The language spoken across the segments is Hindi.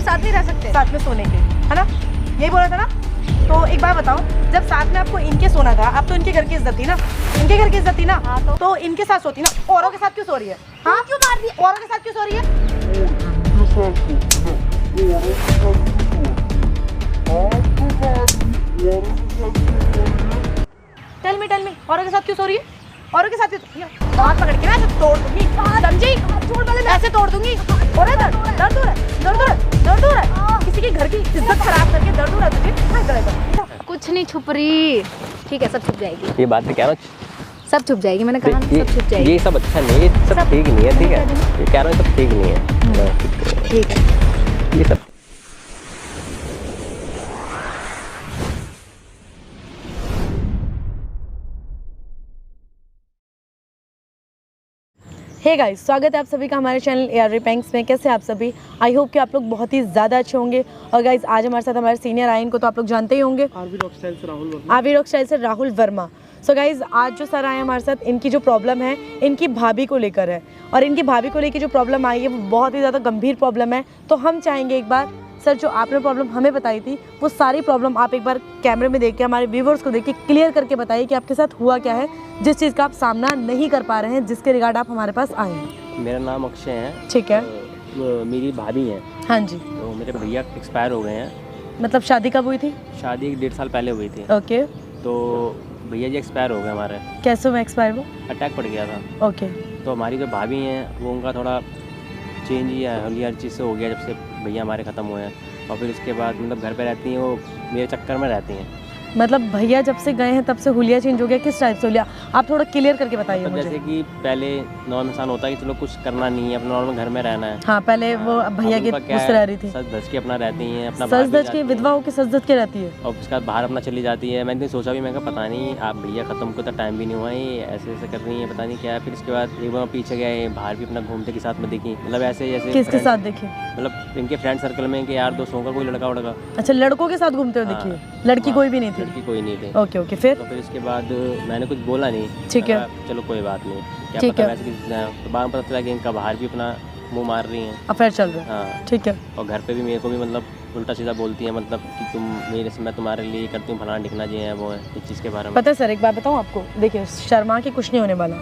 साथ नहीं रह सकते, साथ में सोने के, है ना, यही बोला था ना। तो एक बार बताओ, जब साथ में आपको इनके सोना था, अब तो इनके घर की इज्जत थी ना, इनके घर की इज्जत थी ना। हाँ, तो इनके साथ सोती ना, औरों के साथ क्यों सो रही है? हाँ क्यों मार दी? औरों के साथ क्यों सो रही है? टेल मी औरों के साथ क्यों सो रही है? औरों के साथ क्यों? हाथ पकड़ के ना ऐसे तोड़ दूंगी, समझी? छोड़ दे, ऐसे तोड़ दूंगी। हो रहा है दर्द हो रहा है। किसी के घर की इज्जत खराब करके दर्द हो रहा है तुझे? कुछ नहीं छुप रही, ठीक है, सब छुप जाएगी। ये बात कह रहा हूँ, सब छुप जाएगी, मैंने कहा ना, सब छुप जाएगी। ये सब अच्छा नहीं है, ये सब ठीक नहीं है, ठीक है, ये कह रहा हूँ सब ठीक नहीं है, ठीक है। ये सब। हे गाइस, स्वागत है आप सभी का हमारे चैनल ARV पैंक्स में। कैसे आप सभी? आई होप कि आप लोग बहुत ही ज़्यादा अच्छे होंगे। और गाइस, आज हमारे साथ हमारे सीनियर आए, इनको तो आप लोग जानते ही होंगे, आरवी रॉक स्टाइल से राहुल वर्मा। सो गाइस, आज जो सर आए हमारे साथ, इनकी जो प्रॉब्लम है इनकी भाभी को लेकर है, और इनकी भाभी को लेकर जो प्रॉब्लम आई है वो बहुत ही ज़्यादा गंभीर प्रॉब्लम है। तो हम चाहेंगे एक बार सर, जो आपने प्रॉब्लम हमें बताई थी, वो सारी प्रॉब्लम आप एक बार कैमरे में देख के, हमारे व्यूवर्स को देख के क्लियर करके बताइए कि आपके साथ हुआ क्या है, जिस चीज़ का आप सामना नहीं कर पा रहे हैं, जिसके रिगार्ड आप हमारे पास आए हैं। मेरा नाम अक्षय है। ठीक है। मेरी भाभी है। हाँ जी। तो मेरे भैया एक्सपायर हो गए हैं। मतलब शादी कब हुई थी? शादी 1.5 साल पहले हुई थी। ओके। तो भैया जी एक्सपायर हो गए हमारे। कैसे हुआ एक्सपायर वो? अटैक पड़ गया था। ओके। तो हमारी जो भाभी हैं वो, उनका थोड़ा चेंज ही है, हर चीज़ से हो गया जब से भैया हमारे ख़त्म हुए हैं। और फिर उसके बाद मतलब घर पे रहती हैं, वो मेरे चक्कर में रहती हैं। मतलब भैया जब से गए हैं तब से हुलिया चेंज हो गया? किस टाइप से हुलिया, आप थोड़ा क्लियर करके बताइए मतलब मुझे। जैसे कि पहले नॉर्मल इंसान होता है कि चलो कुछ करना नहीं है, अपना नॉर्मल घर में रहना है। हाँ, पहले वो भैया के उससे रह रही थी, सच धज के अपना रहती हैं, अपना सच धज के, विधवा होकर सच धज के रहती है। और उसके बाद बाहर अपना चली जाती है। मैंने सोचा भी, मैं कहा पता नहीं आप भैया ख़त्म को तो टाइम भी नहीं हुआ, ये ऐसे ऐसे कर रही है, पता नहीं क्या है। फिर उसके बाद एक बार पीछे गए, बाहर भी अपना घूमते के साथ में देखी, मतलब ऐसे जैसे किसके साथ देखे? मतलब इनके फ्रेंड सर्कल में कि यार दोस्तों का कोई लड़का वड़का। अच्छा, लड़कों के साथ घूमते हुए देखिए? लड़की कोई भी नहीं थी? लड़की कोई नहीं थी। Okay okay. फिर? तो फिर इसके बाद मैंने कुछ बोला नहीं। ठीक है, चलो कोई बात नहीं, क्या ठीक पता है। वैसे किसी ने। तो बाद में पता चला कि इनका बाहर भी अपना मुंह मार रही हैं, अफेयर चल रहा है। हाँ ठीक है। और घर पे भी मेरे को भी मतलब उल्टा सीधा बोलती है, मतलब कि तुम मेरे से, मैं तुम्हारे लिए करती हूँ, फलाना दिखना जी है वो है, इस चीज़ के बारे में। पता है सर, एक बात बताऊँ आपको, देखिए शर्मा के कुछ नहीं होने वाला।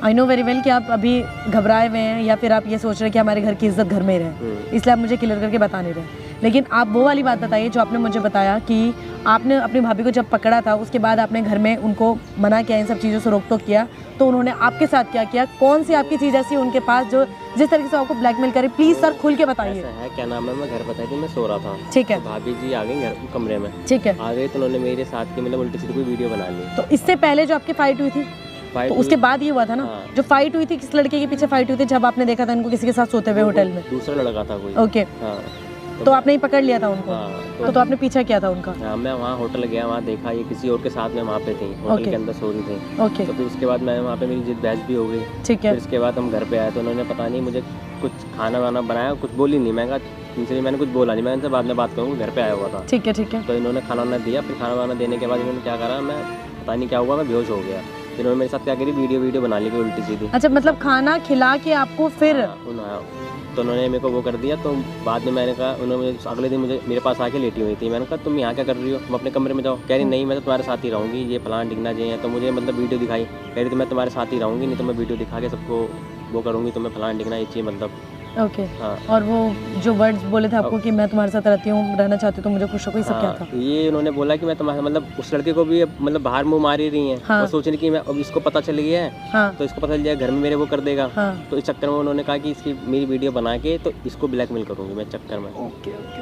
आई नो वेरी वेल कि आप अभी घबराए हुए हैं, या फिर आप ये सोच रहे हैं कि हमारे घर की इज्जत घर में ही रहे, इसलिए आप मुझे क्लियर करके बता नहीं रहे। लेकिन आप वो वाली बात बताइए जो आपने मुझे बताया कि आपने अपनी भाभी को जब पकड़ा था, उसके बाद आपने घर में उनको मना किया, इन सब चीज़ों से रोक टोक किया, तो उन्होंने आपके साथ क्या किया? कौन सी आपकी चीज़ ऐसी उनके पास जो जिस तरीके से आपको ब्लैकमेल करे? प्लीज़ सर खुल के बताइए। ऐसा है, क्या नाम है, मैं घर बताई थी, मैं सो रहा था। ठीक है। तो भाभी जी आ गई घर कमरे में। ठीक है। आ गई तो उन्होंने मेरे साथ की मतलब उल्टी सीधी कोई वीडियो बना ली। तो इससे पहले जो आपकी फाइट हुई थी, तो उसके बाद ये हुआ था ना? हाँ। जो फाइट हुई थी, किस लड़के के पीछे फाइट हुई थी जब आपने देखा था इनको किसी के साथ सोते हुए होटल में? दूसरा लड़का था कोई। ओके। हाँ। तो आपने ही पकड़ लिया था उनको? हाँ। तो आपने पीछा किया था उनका? हाँ, मैं वहाँ होटल गया, वहाँ देखा ये किसी और के साथ में वहाँ पे थी, होटल के अंदर सो रही थी। ओके। तो फिर उसके बाद मैं वहाँ पे, मेरी जिद बहस भी हो गई। ठीक है। फिर इसके बाद हम घर पे आए तो उन्होंने पता नहीं मुझे कुछ खाना वाना बनाया, कुछ बोली नहीं। मैं कहा इनसे मैंने कुछ बोला नहीं, मैं इनसे बाद में बात करूँगा, घर पे आया हुआ था। ठीक है। ठीक है। तो इन्होंने खाना वाना दिया। फिर खाना वाना देने के बाद इन्होंने क्या करा, मैं पता नहीं क्या हुआ, मैं बेहोश हो गया। फिर उन्होंने मेरे साथ क्या करी, वीडियो बना ली कोई उल्टी सीधी। अच्छा, मतलब खाना खिला के आपको फिर? तो उन्होंने मेरे को वो कर दिया। तो बाद में मैंने कहा, उन्होंने अगले दिन मुझे मेरे पास आके लेटी हुई थी। मैंने कहा तुम यहाँ क्या कर रही हो, तुम अपने कमरे में जाओ। कह रही नहीं, मैं तो तुम्हारे साथ ही रहूँगी, ये फलाना डिगना जी है। तो मुझे मतलब वीडियो दिखाई, कह रही थी मैं तुम्हारे साथ ही रहूँगी, नहीं तो मैं वीडियो दिखा के सबको वो करूँगी, तुम्हें फलाना डिगना ये चीज़ मतलब। ओके। हाँ। और वो जो वर्ड्स बोले थे आपको कि मैं तुम्हारे साथ रहती हूँ, रहना चाहती हूँ, तो मुझे खुश हो, कोई सब क्या था? ये उन्होंने बोला कि मैं तुम्हारे, मतलब उस लड़के को भी मतलब बाहर मुँह मार ही रही है। हाँ। वो सोच रही कि मैं, अब इसको पता चल गया है। हाँ। तो इसको पता चल जाए, घर में मेरे वो कर देगा। हाँ। तो इस चक्कर में उन्होंने कहा कि इसकी मेरी वीडियो बना के तो इसको ब्लैकमेल करूँगी मैं चक्कर में।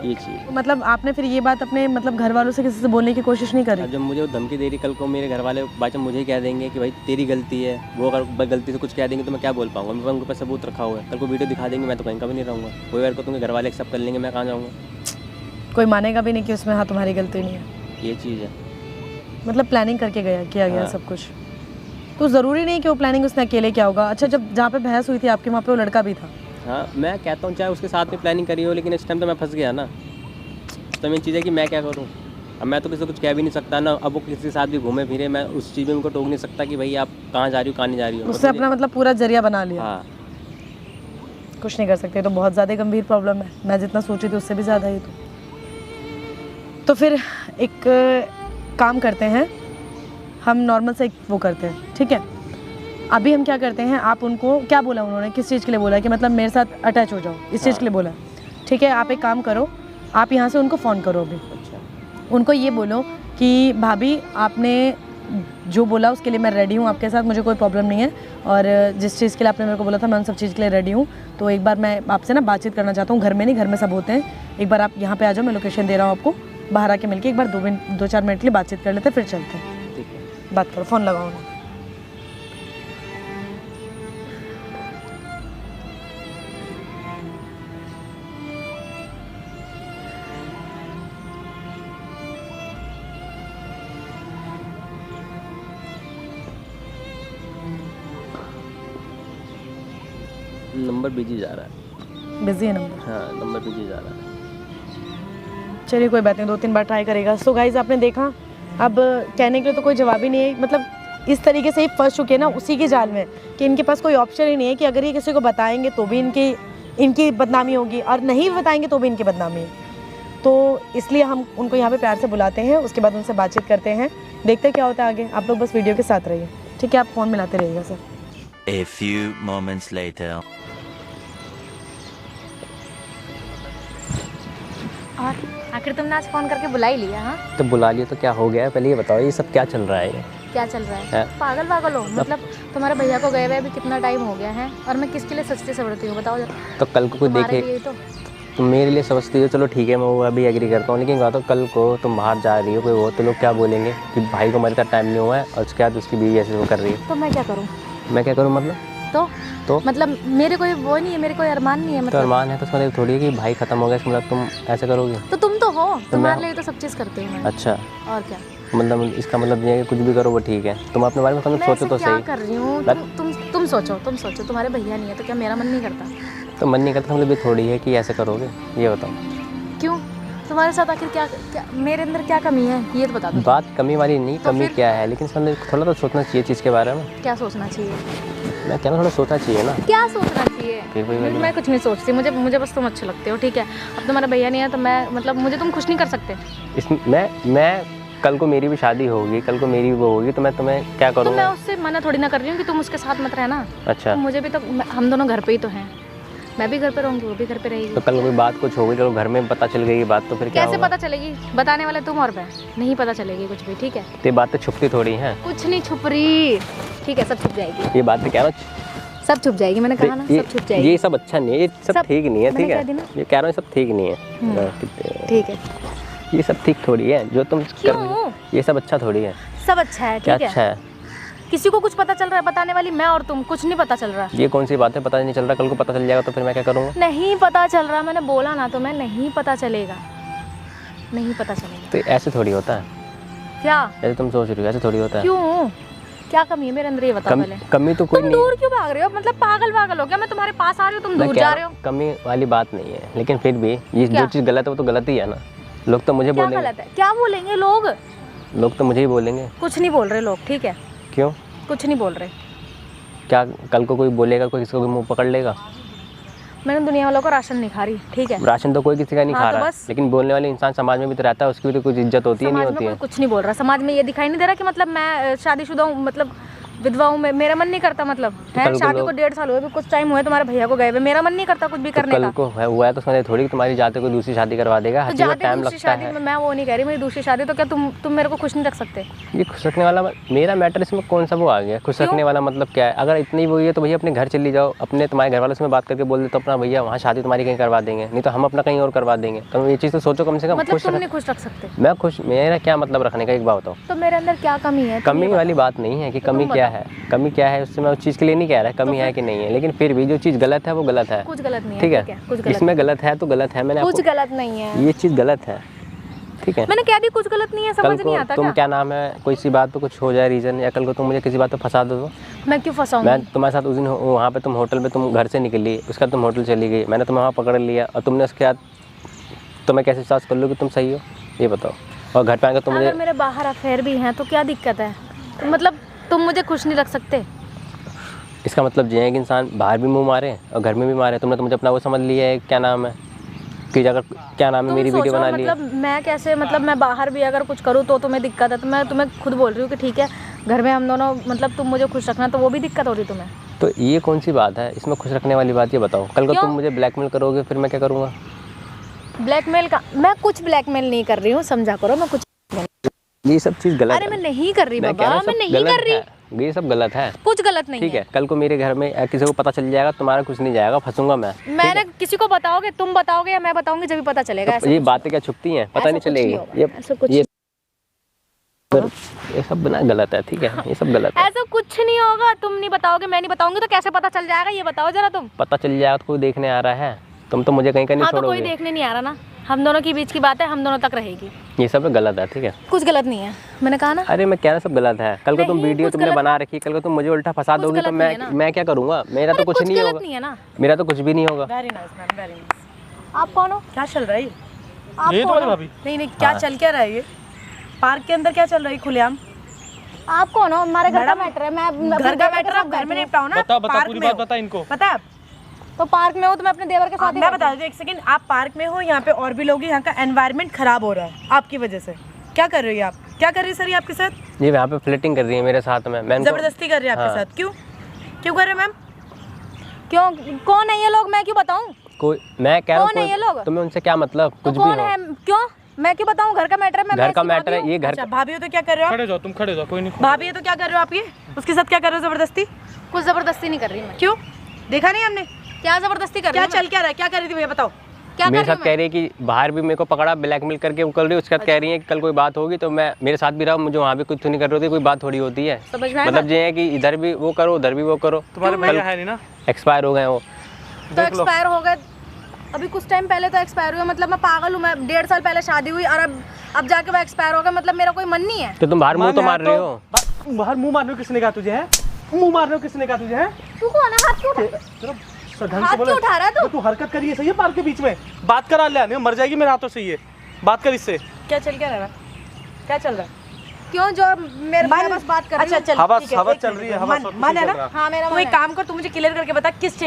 ये चीज़ मतलब आपने फिर ये बात अपने मतलब घर वालों से किसी से बोलने की कोशिश नहीं करी? जब मुझे वो धमकी दे रही, कल को मेरे घर वाले बात मुझे ही कह देंगे कि भाई तेरी गलती है, वो अगर गलती से कुछ कह देंगे तो मैं क्या बोल पाऊंगा? मेरे उनके पास सबूत रखा हुआ है, कल को वीडियो दिखा देंगे, मैं तो कहीं का भी नहीं रहूँगा। कोई बार को तुम्हें घर वाले एक्सेप्ट कर लेंगे, मैं कहाँ जाऊँगा? कोई मानेगा भी नहीं कि उसमें हाँ तुम्हारी गलती नहीं है। ये चीज़ है। मतलब प्लानिंग करके किया गया हाँ। सब कुछ। तो ज़रूरी नहीं कि वो प्लानिंग उसने अकेले किया होगा। अच्छा, जब जहाँ पे बहस हुई थी आपके, वहाँ पे वो लड़का भी था? हाँ, मैं कहता हूँ चाहे उसके साथ में प्लानिंग करी हो, लेकिन इस टाइम तो मैं फंस गया ना। तो मेन चीज़ है कि मैं क्या करूँ, अब मैं तो किसी को कुछ कह भी नहीं सकता ना। अब वो किसी के साथ भी घूमे फिरे, मैं उस चीज़ में उनको टोक नहीं सकता कि भाई आप कहाँ जा रही हो, कहाँ नहीं जा रही हो। उससे अपना मतलब पूरा जरिया बना लिया। हाँ। कुछ नहीं कर सकते, तो बहुत ज़्यादा गंभीर प्रॉब्लम है। मैं जितना सोची थी उससे भी ज़्यादा ही तो फिर एक काम करते हैं, हम नॉर्मल से एक वो करते हैं, ठीक है। अभी हम क्या करते हैं, आप उनको क्या बोला उन्होंने, किस चीज़ के लिए बोला कि मतलब मेरे साथ अटैच हो जाओ, इस चीज़ के लिए बोला, ठीक है। आप एक काम करो, आप यहाँ से उनको फ़ोन करो अभी। उनको ये बोलो कि भाभी आपने जो बोला उसके लिए मैं रेडी हूँ आपके साथ, मुझे कोई प्रॉब्लम नहीं है, और जिस चीज़ के लिए आपने मेरे को बोला था मैं उन सब चीज़ के लिए रेडी हूँ। तो एक बार मैं आपसे ना बातचीत करना चाहता हूँ, घर में नहीं, घर में सब होते हैं, एक बार आप यहाँ पे आ जाओ, मैं लोकेशन दे रहा हूँ आपको, बाहर आके मिलके एक बार 2-4 मिनट के लिए बातचीत कर लेते हैं, फिर चलते हैं। ठीक है, बात करो, फ़ोन लगाओ ना। नंबर बिजी जा रहा है। बिजी है नंबर? हाँ, नंबर बिजी जा रहा है। चलिए कोई बात नहीं, 2-3 बार ट्राई करेगा। सो गाइज आपने देखा, अब कहने के लिए तो कोई जवाब ही नहीं है, मतलब इस तरीके से ही फंस चुके हैं ना उसी के जाल में कि इनके पास कोई ऑप्शन ही नहीं है कि अगर ये किसी को बताएंगे तो भी इनकी बदनामी होगी, और नहीं बताएंगे तो भी इनकी बदनामी है। तो इसलिए हम उनको यहाँ पे प्यार से बुलाते हैं, उसके बाद उनसे बातचीत करते हैं, देखते हैं क्या होता है आगे। आप लोग बस वीडियो के साथ रहिए, ठीक है। आप फ़ोन मिलाते रहिएगा sir. A few moments later. और आखिर तुमने आज फ़ोन करके बुला ही लिया? हाँ, तो बुला लिया तो क्या हो गया, पहले ये बताओ, ये सब क्या चल रहा है? क्या चल रहा है? पागल हो, मतलब तुम्हारे भैया को गए हुए अभी कितना टाइम हो गया है, और मैं किसके लिए सच्ची सवरती हूँ बताओ जरा। तो कल को कोई देखे तुम मेरे लिए समझती हो, चलो ठीक है, मैं वो अभी एग्री करता हूँ, लेकिन कहा तो कल को तुम बाहर जा रही हो कोई वो, तो लोग क्या बोलेंगे कि भाई को मेरे साथ टाइम नहीं हुआ है, और उसके बाद उसकी बीवी ऐसे वो कर रही है। तो मैं क्या करूँ? मैं क्या करूँ मतलब? तो मतलब मेरे कोई वो नहीं है, मेरे कोई अरमान नहीं है, मतलब तो अरमान है तो उसका मतलब थोड़ी है कि भाई खत्म हो गया, इसका मतलब तुम ऐसे करोगे? तो तुम तो हो, तुम्हारे लिए तो सब चीज़ करती हूँ मैं। अच्छा, और क्या मतलब इसका मतलब ये है कि कुछ भी करो वो ठीक है, तुम अपने बारे में कभी सोचो तो क्या सही। कर रही हूँ? तुम सोचो, तुम्हारे भैया नहीं है तो क्या मेरा मन नहीं करता? तो मन नहीं करता मतलब ये थोड़ी है कि ऐसे करोगे, ये बताओ। क्यों? तुम्हारे साथ आखिर क्या मेरे अंदर क्या कमी है, ये तो बता दो। बात कमी वाली नहीं, तो कमी क्या है, लेकिन मतलब थोड़ा तो सोचना चाहिए चीज़ के बारे में। क्या सोचना चाहिए? मैं क्या थोड़ा सोचना चाहिए ना। क्या सोचना चाहिए? फिर वही मैं कुछ नहीं सोचती, मुझे बस तुम अच्छे लगते हो, ठीक है। अब तुम्हारा भैया नहीं है तो मैं मतलब मुझे तुम खुश नहीं कर सकते। मैं कल को मेरी भी शादी होगी, कल को मेरी भी वो होगी, तो मैं तुम्हें क्या तो करूँगा? मैं उससे मना थोड़ी ना कर रही हूँ कि तुम उसके साथ मत रहना। अच्छा, तो मुझे भी तो, हम दोनों घर पे ही तो हैं, मैं भी घर पे रहूँगी, वो भी घर पे रहेगी। तो कल कोई बात कुछ होगी, चलो घर में पता चल गई बात, तो फिर क्या कैसे होगा? पता चलेगी? बताने वाले तुम और मैं, नहीं पता चलेगी कुछ भी, ठीक है। तो ये बातें छुपती थोड़ी हैं। कुछ नहीं छुप रही, ठीक है, सब छुप जाएगी, ये बातें क्या ना, सब छुप जाएगी, मैंने कहा ना, सब छुप जाएगी। ये सब अच्छा नहीं है, ये सब ठीक नहीं है, ठीक मैंने है, कह दी ना। ये कह रहा हूँ सब ठीक नहीं है। ठीक है, ये सब ठीक थोड़ी है जो तुम कर रही हो, ये सब अच्छा थोड़ी है। सब अच्छा है, क्या ठीक अच्छा है। है? किसी को कुछ पता चल रहा है? बताने वाली मैं और तुम, कुछ नहीं पता चल रहा। ये कौन सी बात है, पता नहीं चल रहा, कल को पता चल जाएगा तो फिर मैं क्या करूँगा? नहीं पता चल रहा, मैंने बोला ना, तो मैं नहीं पता चलेगा, नहीं पता चलेगा। तो ऐसे थोड़ी होता है, क्या ऐसे तुम सोच रही हो, ऐसे थोड़ी होता है। क्यों? क्या कमी है मेरे अंदर, ये बताओ पहले। कमी तो कोई तुम नहीं। दूर क्यों भाग रहे हो? मतलब पागल हो क्या? मैं तुम्हारे पास आ रही हूँ, तुम मैं दूर क्या जा रहे हो। कमी वाली बात नहीं है, लेकिन फिर भी ये क्या? जो चीज़ गलत है वो तो गलत ही है ना। लोग तो मुझे क्या बोलेंगे, गलत है? क्या बोलेंगे लोग? लोग तो मुझे ही बोलेंगे। कुछ नहीं बोल रहे लोग, ठीक है, क्यों? कुछ नहीं बोल रहे। क्या कल को कोई बोलेगा, कोई किसी को भी मुंह पकड़ लेगा? मैंने दुनिया वालों को राशन नहीं खा रही, ठीक है। राशन तो कोई किसी का नहीं हाँ, खा तो रहा, बस। लेकिन बोलने वाले इंसान समाज में भी तो रहता है, उसकी भी तो कुछ इज्जत होती है, नहीं समाज होती में है? कोई कुछ नहीं बोल रहा, समाज में ये दिखाई नहीं दे रहा कि मतलब मैं शादीशुदा हूँ, मतलब विधवा हूँ, मेरा मन नहीं करता, मतलब है कल को शादी को 1.5 साल हुए, अभी कुछ टाइम हुआ है तुम्हारे भैया को गए हुए, मेरा मन नहीं करता कुछ भी करने कल का। को हुआ है तो समझे थोड़ी कि तुम्हारी जाते कोई दूसरी शादी करवा देगा, हर तो चीज़ में जाते टाइम दूसरी लगता शादी है। में, मैं वो नहीं कह रही मेरी दूसरी शादी, तो क्या तुम मेरे को खुश नहीं रख सकते? ये खुश रखने वाला मेरा मैटर इसमें कौन सा वो आ गया? खुश रखने वाला मतलब क्या है? अगर इतनी वो है तो भैया अपने घर चली जाओ, अपने तुम्हारे घर वालों से बात करके बोल दे तो अपना भैया वहाँ शादी तुम्हारी कहीं करवा देंगे, नहीं तो हम अपना कहीं और करवा देंगे। तुम ये चीज़ तो सोचो कम से कम। मतलब तुम नहीं खुश रख सकते? मैं खुश, मेरा क्या मतलब रखने का, एक बात बताओ। तो मेरे अंदर क्या कमी है? कमी वाली बात नहीं है कि कमी क्या है, कमी क्या है उससे मैं उस चीज़ के लिए नहीं कह रहा कमी है कि नहीं है, लेकिन फिर भी जो चीज़ गलत है वो गलत है। कुछ गलत नहीं है, ठीक है, कुछ गलत इसमें गलत है तो गलत है, मैंने कुछ गलत नहीं है, ये चीज़ गलत है, ठीक है। मैंने कह दी कुछ गलत नहीं है, कल समझ को नहीं आता तुम क्या? क्या नाम है, कोई सी बात पे कुछ हो जाए रीज़न, या कल को तुम मुझे किसी बात पे फंसा दो, मैं क्यों फंसाऊंगी? मैं तुम्हारे साथ उस दिन वहाँ पे तुम होटल पे तुम घर से निकली, उसके बाद तुम होटल चली गई, मैंने तुम्हें वहाँ पकड़ लिया और तुमने उसके बाद तो मैं कैसे विश्वास कर लूँ कि तुम सही हो, ये बताओ। और घर पे आकर तुम मुझे, अगर मेरे बाहर अफेयर भी हैं तो क्या दिक्कत है? मतलब तुम मुझे खुश नहीं रख सकते? इसका मतलब ये है कि इंसान बाहर भी मुंह मारे और घर में भी मारे। तुमने तो मुझे अपना वो समझ लिया है, क्या नाम है कि अगर क्या नाम है तुम मेरी वीडियो सोचो, बना ली है। मतलब मैं कैसे, मतलब मैं बाहर भी अगर कुछ करूँ तो तुम्हें दिक्कत है, तो मैं तुम्हें खुद बोल रही हूँ कि ठीक है घर में हम दोनों, मतलब तुम मुझे खुश रखना, तो वो भी दिक्कत हो रही तुम्हें। तो ये कौन सी बात है इसमें खुश रखने वाली बात, ये बताओ। कल को क्यों? तुम मुझे ब्लैकमेल करोगे फिर मैं क्या करूँगा? ब्लैकमेल का मैं कुछ ब्लैकमेल नहीं कर रही हूँ, समझा करो। मैं कुछ, ये सब चीज़ गलत अरे है। मैं नहीं कर रही मैं कह रहा बाबा, हूँ मैं सब नहीं गलत कर रही, है। ये सब गलत है। कुछ गलत नहीं ठीक है। है, कल को मेरे घर में किसी को पता चल जाएगा, तुम्हारा कुछ नहीं जाएगा, फंसूंगा मैं। मैंने किसी को बताओगे, तुम बताओगे या मैं बताऊंगी, जब भी पता चलेगा। तो ये बातें क्या छुपती हैं, पता नहीं चलेगी। ये सब बना गलत है, ठीक है, ये सब गलत है। ऐसा कुछ नहीं होगा, तुम नहीं बताओगे मैं नहीं बताऊंगी, तो कैसे पता चल जाएगा ये बताओ जरा तुम। पता चल जाएगा तो कोई देखने आ रहा है, तुम तो मुझे कहीं का नहीं हाँ तो छोड़ोगे। कोई देखने नहीं आ रहा ना, हम दोनों के बीच की बात है, हम दोनों तक रहेगी। ये सब गलत है, ठीक है। कुछ गलत नहीं है, मैंने कहा ना। अरे मैं कह रहा सब गलत है। कल को तुम नहीं, वीडियो कुछ तुमने गलत बना रखी, कल को तुम मुझे उल्टा फंसा कुछ दोगी तो गलत नहीं है ना। मैं क्या करूंगा? मेरा तो कुछ नहीं गलत होगा। नहीं है ना। मेरा तो कुछ भी नहीं होगा। Very nice ma'am, very nice. आप कौन हो? क्या चल रहा है ये? आप ये कौन तो हो? भाभी नहीं नहीं, क्या चल क्या रहा है ये? पार्क के अंदर क्या चल रहा है खुलेआम? आप कौन हो? हमारे घर का मैडम, मैटर है, मैं घर का मैटर आप घर में निपटाओ ना। बता पार्क पूरी में बात हो। बता इनको। पता है? तो पार्क में हो तो मैं अपने देवर के साथ ही मैं रहती बता दूं एक सेकंड, आप पार्क में हो, यहाँ पे और भी लोग हैं, यहाँ का एनवायरनमेंट खराब हो रहा है आपकी वजह से। क्या कर रही है आप? क्या कर रही है सर ये आपके साथ? ये यहाँ पे फ्लर्टिंग कर रही है मेरे साथ में। मैं इनको जबरदस्ती कर रही है आपके हाँ। साथ? क्यों क्यों कर रहे हैं मैम? हूँ। क्यों? कौन है ये लोग, मैं क्यों बताऊँ? कोई, मैं कह रहा कौन है ये हूँ लोग? तुम्हें उनसे क्या मतलब? तो कुछ भी कौन हो। है? क्यों मैं क्यों बताऊँ? घर का मैटर है, मैं घर का इसकी मैटर भाभी है हूँ। ये, घर अच्छा भाभी हो तो क्या कर रहे हो आप? खड़े जाओ, तुम खड़े जाओ, कोई नहीं। भाभी है तो क्या कर रहे हो आप? ये उसके साथ क्या कर रहे हो जबरदस्ती? कुछ जबरदस्ती नहीं कर रही मैं। क्यों? देखा नहीं हमने? क्या जबरदस्ती कर रही क्या हूँ मैं? चल क्या रहा है? क्या कर रही थी भैया बताओ? क्या कर मेरे रही साथ हूँ कह मैं? रही है कि बाहर भी मेरे को पकड़ा, ब्लैकमेल करके वो कर रही है। उसके बाद कह रही है कि कल कोई बात होगी तो मैं मेरे साथ भी रहा, मुझे वहाँ भी कुछ नहीं कर रही होती, कोई बात थोड़ी होती है। समझ में आया मतलब ये है कि इधर भी वो करो, उधर भी वो करो। तुम्हारे भैया है नहीं ना? एक्सपायर हो गए वो। तो एक्सपायर हो गए अभी कुछ टाइम पहले, तो एक्सपायर हुए, मतलब मैं पागल हूँ? मैं 1.5 साल पहले शादी हुई और अब जाके वो एक्सपायर हो गए, मतलब मेरा कोई मन नहीं है। तो तुम बाहर मुंह तो मार रही हो। बाहर मुंह मारने को किसने कहा तुझे है? मुंह मारने को किसने कहा तुझे है? तू कौन है? हाथ क्यों उठा- ढंग हाथ से बोले। क्यों उठा रहा है तू? तू हरकत करी है सही है पार्क के बीच में? बात करा ले, नहीं मर जाएगी मेरे हाथों से। ये बात कर इससे। क्या चल क्या रहा है? क्या चल रहा है? क्यों? जो मेरे बस बात कर रही अच्छा हूँ। चल हवा ठीक है, हवा एक चल मिनट, रही है, हवा सब मन है चल ना? रहा है। हाँ मेरा तू मन एक है। काम कर, तू मुझे क्लियर करके बता किस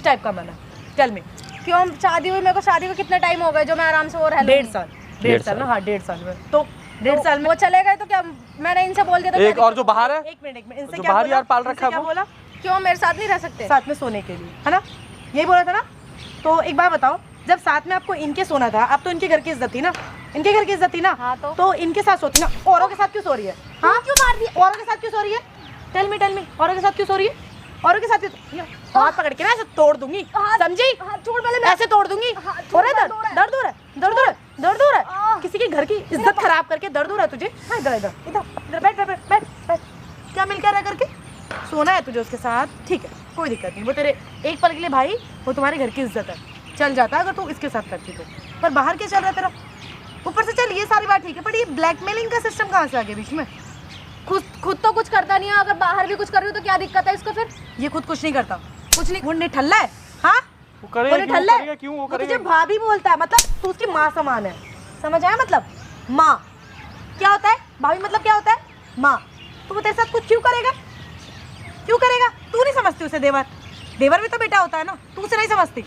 टाइप का मन है? चल में क्यों शादी हुई? मेरे को शादी को कितना टाइम हो गया जो मैं आराम से वो रह लूंगी? 1.5 साल। 1.5 साल ना? हाँ 1.5 साल में। तो 1.5 साल में वो चले गए तो क्या मैंने इनसे बोल दिया? तो एक और जो बाहर है, एक मिनट इनसे जो क्या बाहर बोला? यार पाल इनसे रखा है क्या वो? बोला? क्यों मेरे साथ नहीं रह सकते? साथ में सोने के लिए, है ना? यही बोला था ना? तो एक बार बताओ, जब साथ में आपको इनके सोना था, अब तो इनके घर की इज्जत थी ना? इनके घर की इज्जत थी ना? हाँ तो इनके साथ सोती ना? औरों के साथ क्यों सो रही है? हाँ क्यों मार रही है? औरों के साथ क्यों सो रही है? टेल मी औरों के साथ क्यों सो रही है? औरों के साथ क्यों? हाथ पकड़ के ना ऐसे तोड़ दूंगी, समझी? हाथ छोड़ पहले मैं। ऐसे तोड़ दूंगी। हाथ हो रहा है छोड़, दर्द? दर्द हो रहा है? दर्द हो रहा है? दर्द हो रहा है? किसी के घर की इज्जत खराब करके दर्द हो रहा है तुझे? हाँ इधर इधर इधर इधर बैठ बैठ बैठ बैठ। क्या मिल क्या रहा करके? सोना है तुझे उसके साथ, ठीक है, कोई दिक्कत नहीं। वो तेरे एक पल के लिए भाई, वो तुम्हारे घर की इज्जत है, चल जाता है अगर तू इसके साथ करती तो। पर बाहर क्या चल रहा है तेरा? ऊपर से चल ये सारी बात ठीक है, पर ये ब्लैकमेलिंग का सिस्टम कहाँ से आ गया बीच में? खुद तो कुछ करता नहीं है, अगर बाहर भी कुछ कर रही हूँ तो क्या दिक्कत है इसको? फिर ये खुद कुछ नहीं करता, कुछ नहीं। वो निठल्ला है, हाँ वो करेगा वो क्यों? निठल्ला है। करेगा क्यों? वो वो तुझे करेगा। भाभी बोलता है, मतलब तू उसकी माँ समान है, समझ आया? मतलब माँ क्या होता है? भाभी मतलब क्या होता है? माँ। तो वो तेरे साथ कुछ क्यों करेगा? क्यों करेगा? तू नहीं समझती उसे देवर? देवर भी तो बेटा होता है ना, तू उसे नहीं समझती,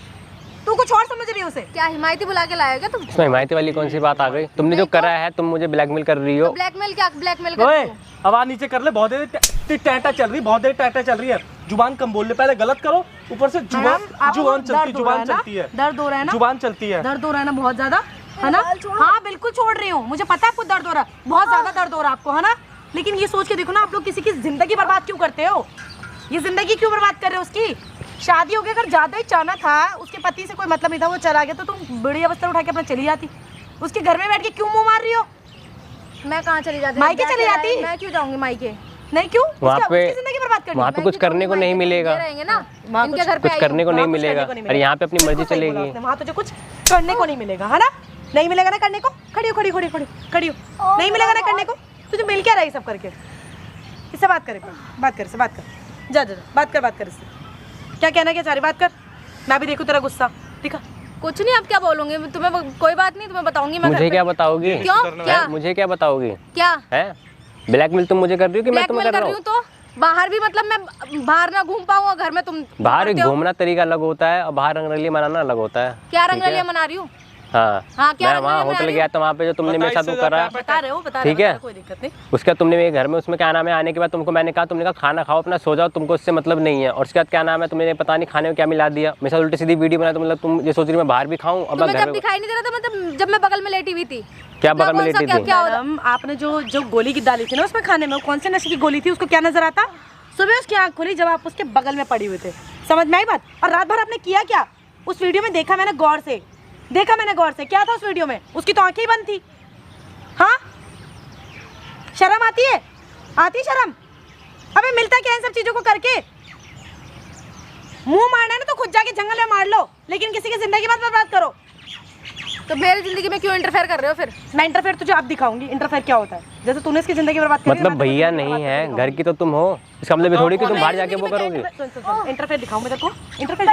तू कुछ और समझ रही है उसे। क्या हिमायती बुला के लाएगा तुम? इसमें हिमायती वाली कौन सी बात आ गई? तुमने जो करा है, तुम मुझे ब्लैकमेल कर रही हो। ब्लैकमेल? क्या ब्लैकमेल ओए कर रही हो? आवाज नीचे कर ले, बहुत देर टैटा चल रही, बहुत देर टैटा चल रही है। जुबान कम बोल ले, पहले गलत करो, ऊपर से जुबान आपको जुबान चलती दर्द हो रहा जुबान है ना? चलती है, दर्द हो रहा है ना? जुबान चलती है। दर्द हो रहा है ना बहुत ज्यादा, है ना? हाँ बिल्कुल छोड़ रही हूँ, मुझे पता है आपको दर्द हो रहा है, बहुत ज्यादा दर्द हो रहा है आपको, है ना? लेकिन ये सोच के देखो ना, आप लोग किसी की जिंदगी बर्बाद क्यों करते हो? ये जिंदगी क्यों बर्बाद कर रहे हो उसकी? शादी हो गई, अगर ज्यादा ही चाहना था, उसके पति से कोई मतलब नहीं था, वो चला गया, तो तुम बड़ी अवस्था उठा के अपना चली जाती। उसके घर में बैठ के क्यों मुंह मार रही हो? मैं कहाँ चली जाती? मायके चली जाती? मैं क्यों जाऊंगी मायके? नहीं क्यों? वहाँ उसकी पे जिंदगी बर्बाद करनी। वहाँ पे कुछ करने को नहीं मिलेगा, ये रहेंगे ना वहाँ इनके कुछ- घर पे कुछ करने को नहीं मिलेगा, और यहाँ पे अपनी मर्जी चलेगी। वहाँ तुझे कुछ करने को नहीं मिलेगा, है ना? नहीं मिलेगा ना करने को? खड़ी हो खड़ी खड़ी खड़ी खड़ी हो। नहीं मिलेगा ना करने को? तुझे मिल क्या रहा है ये सब करके? इससे बात कर, बात कर, इससे बात कर, जा जा जा, बात कर इससे। क्या कहना, क्या चाह रही? बात कर, मैं भी देखूं तेरा गुस्सा, दिखा। कुछ नहीं, अब क्या बोलूंगी तुम्हें? कोई बात नहीं, तुम्हें बताऊंगी मैं। मुझे क्या बताओगी? क्यों? क्या? मुझे क्या बताओगी? क्या है ब्लैकमेल तुम मुझे कर रही हो कि मैं तुम्हें ब्लैकमेल कर कर रहा रही हूँ? हूँ? बाहर भी मतलब मैं बाहर ना घूम पाऊँ और घर में तुम बाहर करते हो। घूमना तरीका अलग होता है और बाहर रंगरलिया मनाना अलग होता है। क्या ठीक है? रंगरलिया मना रही हूँ? हाँ क्या मैं वहाँ होटल गया था, वहाँ पे जो तुमने मेरे साथ वो करा, बता रहे हो, ठीक है, कोई दिक्कत नहीं। उसके बाद तुमने मेरे घर में उसमें क्या नाम है आने के बाद तुमको मैंने कहा, तुमने कहा खाना खाओ अपना सो जाओ, तुमको उससे मतलब नहीं है। और उसके बाद क्या नाम है तुमने पता नहीं खाने में क्या मिला दिया, मेरे साथ उल्टी सीधी वीडियो बनाया। तो मतलब तुम ये सोच रही मैं बाहर भी खाऊं और मैं तुम्हें घर जब में दिखाई नहीं दे रहा था मतलब जब मैं बगल में लेटी हुई थी? क्या बगल में लेटी थी? क्या होता? मैडम आपने जो गोली की डाली थी ना उसमें खाने में, वो कौन से नशे की गोली थी? उसको क्या नजर आता? सुबह उसकी आंख खुली जब आप उसके बगल में पड़ी हुए थे, समझ में आई बात? और रात भर आपने किया क्या? उस वीडियो में देखा मैंने गौर से, क्या था उस वीडियो में? उसकी तो आंखें ही बंद थी। हाँ, शर्म आती है? आती शर्म? अबे मिलता क्या इन सब चीजों को करके? मुंह मारना है ना तो खुद जाके जंगल में मार लो, लेकिन किसी की जिंदगी मत बर्बाद करो। तो मेरी जिंदगी में क्यों इंटरफेयर कर रहे हो फिर? मैं इंटरफेयर तुझे अब दिखाऊंगी इंटरफेयर क्या होता है। जैसे तूने इसकी जिंदगी बर्बाद करी, मतलब भैया नहीं है, घर की तो तुम हो, इसका मतलब ये थोड़ी कि तुम बाहर जाके वो करोगे। इंटरफेयर दिखाऊं मैं तेरे को? इंटरफेयर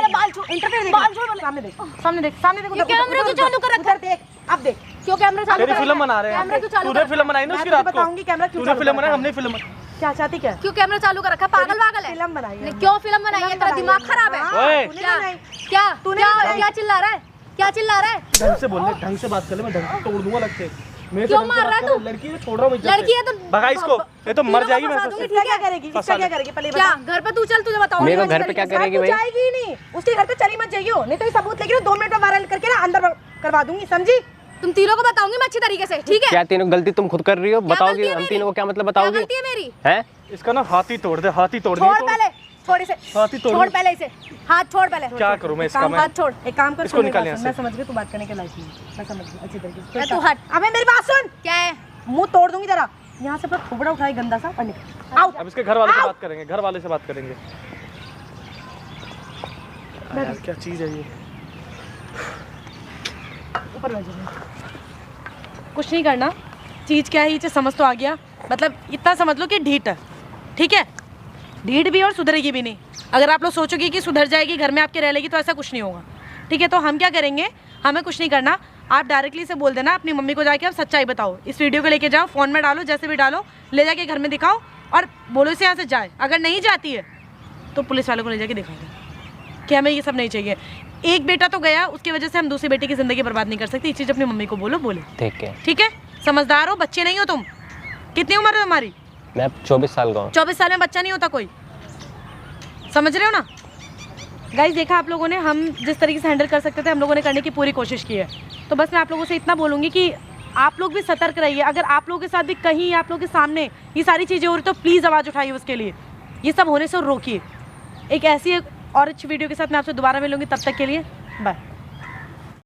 सामने देख, सामने देख। कैमरा क्यों चालू कर रखा है? देख, अब देख। क्यों कैमरा चालू तेरी कर फिल्म बना रहे कैमरा क्यों हैं, चालू तूने कर फिल्म बनाई ना मैं उसकी तुझे रात को, बताऊंगी कैमरा क्यों तूने चालू फिल्म कर बनाई, रखा हमने फिल्म क्या चाहती क्या? क्यों कैमरा चालू कर रखा? पागल वागल है? फिल्म बनाई है। नहीं, क्यों फिल्म बनाई है? तेरा दिमाग खराब है? ओए क्या क्या चिल्ला रहा है? क्या चिल्ला रहा है? ढंग से बोल ले, ढंग से बात कर ले, मैं ढंग से तोड़ दूंगा लग से। मेरे से क्यों ढंग से मार रहा बात है कर, तू? लड़की है, छोड़ रहा हूँ मैं इज्जत लड़की से। है तो भगा इसको, ये तो मर जाएगी। मैं फंसा दूंगी, इसका क्या करेगी? इसका क्या करेगी? पहले क्या बता। घर पे तू चल, तुझे बताऊंगी मेरे को मैं घर पे क्या तरीके से। करेगी तू भाई? जाएगी ही नहीं, उसके घर पे चली मत जाइयो, नहीं तो ये सबूत लेके 2 मिनट में वायरल करके ना अंदर करवा दूंगी, समझी? तुम तीनों को बताऊंगी मैं अच्छी तरीके से, ठीक है? क्या तीनों गलती तुम खुद कर रही हो? क्या बताओगी गलती है हम मेरी? तीनों को क्या मतलब क्या बताओगी? गलती है मेरी? हैं? इसका ना हाथ ही तोड़ दे, हाथ ही तोड़ दे। छोड़ पहले, छोड़ इसे, हाथ ही तोड़ छोड़ दे। पहले इसे, हाथ छोड़ पहले। क्या करूं मैं इसका? मैं हाथ छोड़। एक काम कर, इसको सुन मेरी निकाल बात यहाँ सुन, से। मैं समझ गई तू बात करने के लायक नहीं है, मैं समझ गई अच्छी तरीके से। तू हट। अबे मेरी बात सुन, क्या है? मुंह तोड़ दूंगी जरा यहाँ से, पर थोबड़ा उठाई गंदा सा और निकल। आओ अब इसके घर वाले से बात करेंगे, घर वाले से बात करेंगे। यार क्या चीज है ये? ऊपर बैठ जाओ। कुछ नहीं करना, चीज़ क्या है ये चीज़ समझ तो आ गया। मतलब इतना समझ लो कि ढीठ है, ठीक है? ढीठ भी और सुधरेगी भी नहीं। अगर आप लोग सोचोगे कि सुधर जाएगी, घर में आपके रह लेगी, तो ऐसा कुछ नहीं होगा, ठीक है? तो हम क्या करेंगे, हमें कुछ नहीं करना, आप डायरेक्टली से बोल देना अपनी मम्मी को जाके आप सच्चाई बताओ, इस वीडियो को लेके जाओ, फ़ोन में डालो, जैसे भी डालो, ले जाके घर में दिखाओ और बोलो इसे यहाँ से जाए। अगर नहीं जाती है तो पुलिस वालों को ले जाके दिखा दो कि हमें ये सब नहीं चाहिए। एक बेटा तो गया, उसकी वजह से हम दूसरे बेटे की ज़िंदगी बर्बाद नहीं कर सकते। ये चीज़ अपनी मम्मी को बोलो, बोले, ठीक है। ठीक है? समझदार हो, बच्चे नहीं हो तुम। कितनी उम्र है तुम्हारी? मैं 24 साल का हूँ। 24 साल में बच्चा नहीं होता कोई, समझ रहे हो ना? गाइस देखा आप लोगों ने, हम जिस तरीके से हैंडल कर सकते थे हम लोगों ने करने की पूरी कोशिश की है। तो बस मैं आप लोगों से इतना बोलूँगी कि आप लोग भी सतर्क रहिए। अगर आप लोगों के साथ भी कहीं आप लोगों के सामने ये सारी चीज़ें हो रही तो प्लीज़ आवाज़ उठाइए उसके लिए, ये सब होने से रोकिए। एक ऐसी और अच्छी वीडियो के साथ मैं आपसे दोबारा मिलूँगी, तब तक के लिए बाय।